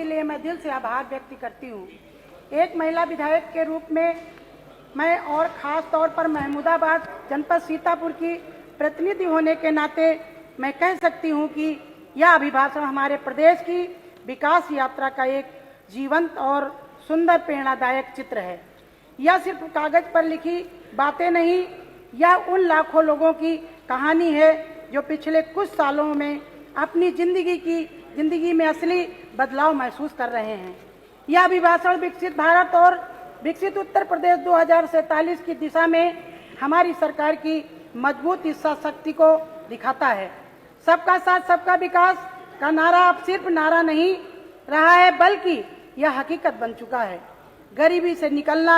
इसीलिए मैं दिल से आभार व्यक्त करती हूँ। एक महिला विधायक के रूप में मैं और ख़ास तौर पर महमूदाबाद जनपद सीतापुर की प्रतिनिधि होने के नाते मैं कह सकती हूँ कि यह अभिभाषण हमारे प्रदेश की विकास यात्रा का एक जीवंत और सुंदर प्रेरणादायक चित्र है। यह सिर्फ कागज पर लिखी बातें नहीं, यह उन लाखों लोगों की कहानी है जो पिछले कुछ सालों में अपनी जिंदगी में असली बदलाव महसूस कर रहे हैं। यह अभिभाषण विकसित भारत और विकसित उत्तर प्रदेश 2047 की दिशा में हमारी सरकार की मजबूत इच्छा शक्ति को दिखाता है। सबका साथ सबका विकास का नारा अब सिर्फ नारा नहीं रहा है, बल्कि यह हकीकत बन चुका है। गरीबी से निकलना,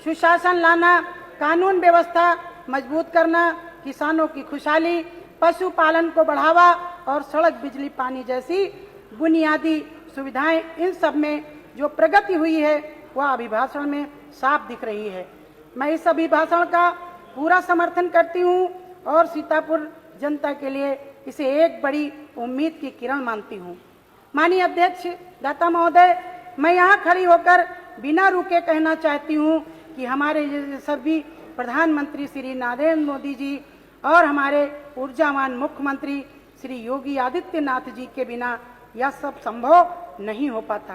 सुशासन लाना, कानून व्यवस्था मजबूत करना, किसानों की खुशहाली, पशुपालन को बढ़ावा और सड़क, बिजली, पानी जैसी बुनियादी सुविधाएं, इन सब में जो प्रगति हुई है वह अभिभाषण में साफ दिख रही है। मैं इस अभिभाषण का पूरा समर्थन करती हूं और सीतापुर जनता के लिए इसे एक बड़ी उम्मीद की किरण मानती हूं। माननीय अध्यक्ष दत्ता महोदय, मैं यहाँ खड़ी होकर बिना रुके कहना चाहती हूँ कि हमारे सभी प्रधानमंत्री श्री नरेंद्र मोदी जी और हमारे ऊर्जावान मुख्यमंत्री श्री योगी आदित्यनाथ जी के बिना यह सब संभव नहीं हो पाता।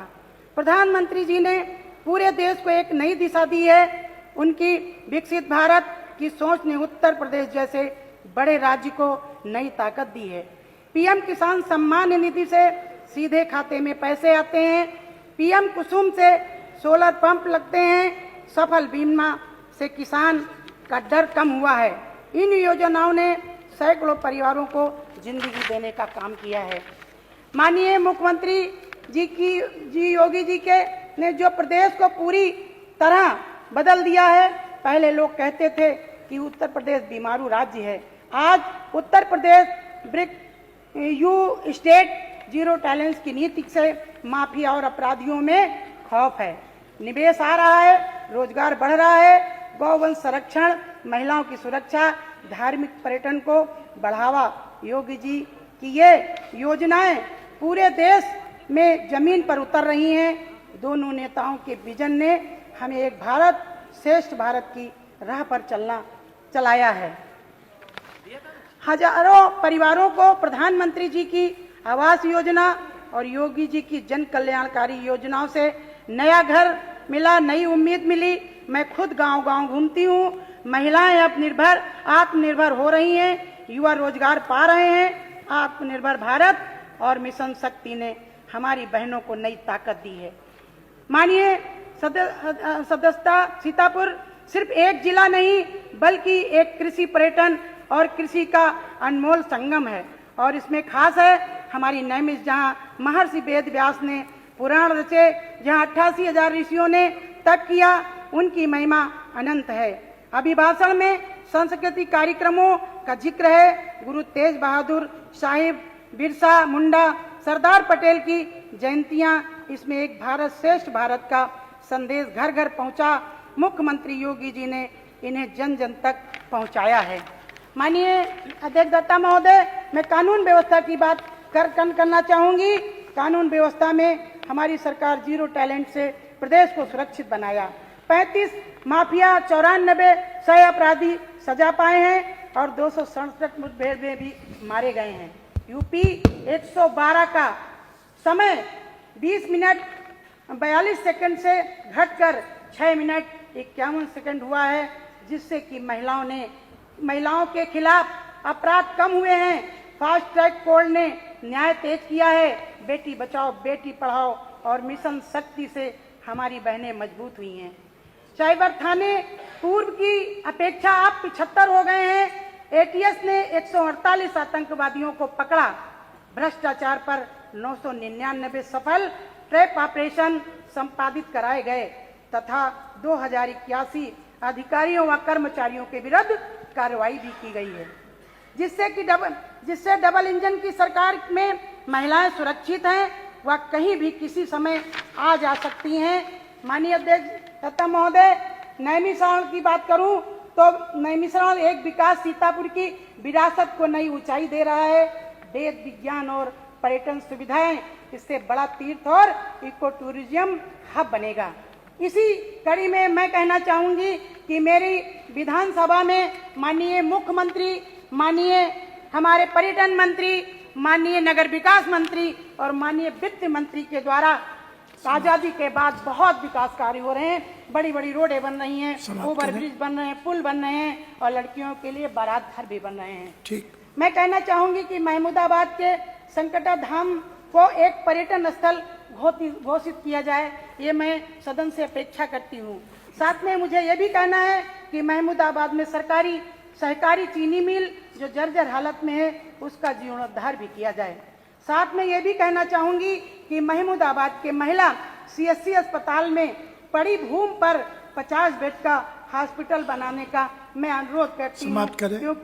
प्रधानमंत्री जी ने पूरे देश को एक नई दिशा दी है। उनकी विकसित भारत की सोच ने उत्तर प्रदेश जैसे बड़े राज्य को नई ताकत दी है। पीएम किसान सम्मान निधि से सीधे खाते में पैसे आते हैं। पीएम कुसुम से सोलर पंप लगते हैं। सफल बीमा से किसान का डर कम हुआ है। इन योजनाओं ने सैकड़ों परिवारों को जिंदगी देने का काम किया है। माननीय मुख्यमंत्री जी योगी जी के ने जो प्रदेश को पूरी तरह बदल दिया है। पहले लोग कहते थे कि उत्तर प्रदेश बीमारू राज्य है। आज उत्तर प्रदेश ब्रिक यू स्टेट जीरो टैलेंस की नीति से माफिया और अपराधियों में खौफ है। निवेश आ रहा है, रोजगार बढ़ रहा है, गौवंश संरक्षण, महिलाओं की सुरक्षा, धार्मिक पर्यटन को बढ़ावा। योगी जी की ये योजनाएं पूरे देश में जमीन पर उतर रही हैं। दोनों नेताओं के विजन ने हमें एक भारत श्रेष्ठ भारत की राह पर चलाया है। हजारों परिवारों को प्रधानमंत्री जी की आवास योजना और योगी जी की जन कल्याणकारी योजनाओं से नया घर मिला, नई उम्मीद मिली। मैं खुद गांव-गांव घूमती हूँ। महिलाएं अब आत्मनिर्भर हो रही हैं, युवा रोजगार पा रहे हैं। आत्मनिर्भर भारत और मिशन शक्ति ने हमारी बहनों को नई ताकत दी है। मानिए सदस्यता सीतापुर सिर्फ एक जिला नहीं, बल्कि एक कृषि, पर्यटन और कृषि का अनमोल संगम है। और इसमें खास है हमारी नैमिष, जहाँ महर्षि वेद व्यास ने पुराण रचे, जहाँ 88,000 ऋषियों ने तप किया, उनकी महिमा अनंत है। अभिभाषण में सांस्कृतिक कार्यक्रमों का जिक्र है। गुरु तेज बहादुर साहिब, बिरसा मुंडा, सरदार पटेल की जयंतियां, इसमें एक भारत श्रेष्ठ भारत का संदेश घर घर पहुंचा। मुख्यमंत्री योगी जी ने इन्हें जन जन तक पहुंचाया है। माननीय अध्यक्ष दत्ता महोदय, मैं कानून व्यवस्था की बात करना चाहूंगी। कानून व्यवस्था में हमारी सरकार जीरो टैलेंट से प्रदेश को सुरक्षित बनाया। 35 माफिया, 94 सह अपराधी सजा पाए हैं और 267 मुठभेड़ में भी मारे गए हैं। यूपी 112 का समय 20 मिनट 42 सेकंड से घटकर 6 मिनट 51 सेकंड हुआ है, जिससे कि महिलाओं के खिलाफ अपराध कम हुए हैं। फास्ट ट्रैक कोर्ट ने न्याय तेज किया है। बेटी बचाओ बेटी पढ़ाओ और मिशन शक्ति से हमारी बहनें मजबूत हुई हैं। साइबर थाने पूर्व की अपेक्षा अब 75 हो गए हैं। एटीएस ने 148 आतंकवादियों को पकड़ा। भ्रष्टाचार पर 999 सफल ट्रैप ऑपरेशन संपादित कराए गए तथा 2081 अधिकारियों व कर्मचारियों के विरुद्ध कार्रवाई भी की गई है, जिससे डबल इंजन की सरकार में महिलाएं सुरक्षित हैं, वह कहीं भी किसी समय आ जा सकती हैं। माननीय अध्यक्ष दत्ता महोदय, नैमिषारण की बात करूं तो नैमिषारण एक विकास सीतापुर की विरासत को नई ऊंचाई दे रहा है। वेद, विज्ञान और पर्यटन सुविधाएं, इससे बड़ा तीर्थ और इको टूरिज्म हब बनेगा। इसी कड़ी में मैं कहना चाहूंगी कि मेरी विधानसभा में माननीय मुख्यमंत्री, माननीय हमारे पर्यटन मंत्री, माननीय नगर विकास मंत्री और माननीय वित्त मंत्री के द्वारा आजादी के बाद बहुत विकास कार्य हो रहे हैं। बड़ी बड़ी रोडें बन रही हैं, ओवरब्रिज बन रहे हैं, पुल बन रहे हैं और लड़कियों के लिए बारात घर भी बन रहे हैं। ठीक, मैं कहना चाहूंगी कि महमूदाबाद के संकटा धाम को एक पर्यटन स्थल घोषित किया जाए, ये मैं सदन से अपेक्षा करती हूँ। साथ में मुझे ये भी कहना है कि महमूदाबाद में सरकारी सहकारी चीनी मिल जो जर्जर हालत में है उसका जीर्णोद्धार भी किया जाए। साथ में ये भी कहना चाहूंगी कि महमूदाबाद के महिला CSC अस्पताल में पड़ी भूमि पर 50 बेड का हॉस्पिटल बनाने का मैं अनुरोध करती हूँ।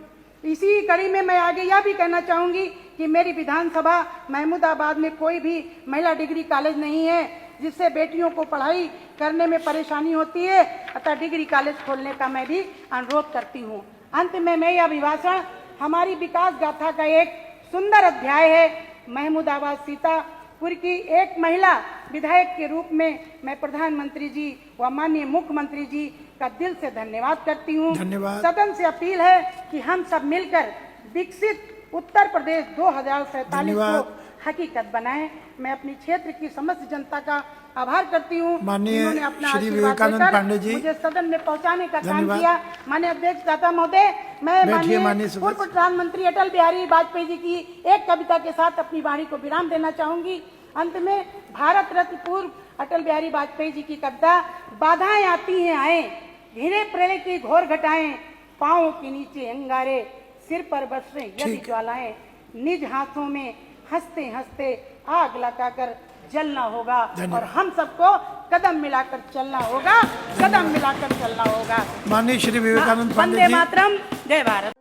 इसी कड़ी में मैं आगे यह भी कहना चाहूंगी कि मेरी विधानसभा महमूदाबाद में कोई भी महिला डिग्री कॉलेज नहीं है, जिससे बेटियों को पढ़ाई करने में परेशानी होती है, अतः डिग्री कॉलेज खोलने का मैं भी अनुरोध करती हूँ। अंत में मैं यह अभिभाषण हमारी विकास गाथा का एक सुंदर अध्याय है। महमूदाबाद सीतापुर की एक महिला विधायक के रूप में मैं प्रधानमंत्री जी व माननीय मुख्यमंत्री जी का दिल से धन्यवाद करती हूँ। सदन से अपील है कि हम सब मिलकर विकसित उत्तर प्रदेश 2047 को हकीकत बनाएं। मैं अपनी क्षेत्र की समस्त जनता का आभार करती हूँ। माननीय श्री विवेकानंद पांडे जी मुझे सदन में पहुँचाने का काम किया। माननीय अध्यक्ष दाता महोदय, मैं माननीय पूर्व प्रधानमंत्री अटल बिहारी वाजपेयी जी की एक कविता के साथ अपनी वाणी को विराम देना चाहूंगी। अंत में भारत रत्न पूर्व अटल बिहारी वाजपेयी जी की कविता, बाधाएं आती हैं आए, घिरे प्रलय की घोर घटाएं, पाँव के नीचे अंगारे, सिर पर बरसें यदि ज्वालाएं, निज हाथों में हंसते हंसते आग लगाकर जलना होगा और हम सबको कदम मिलाकर चलना होगा, कदम मिलाकर चलना होगा। माननीय श्री विवेकानंद पांडे जी, वंदे मातरम, जय भारत।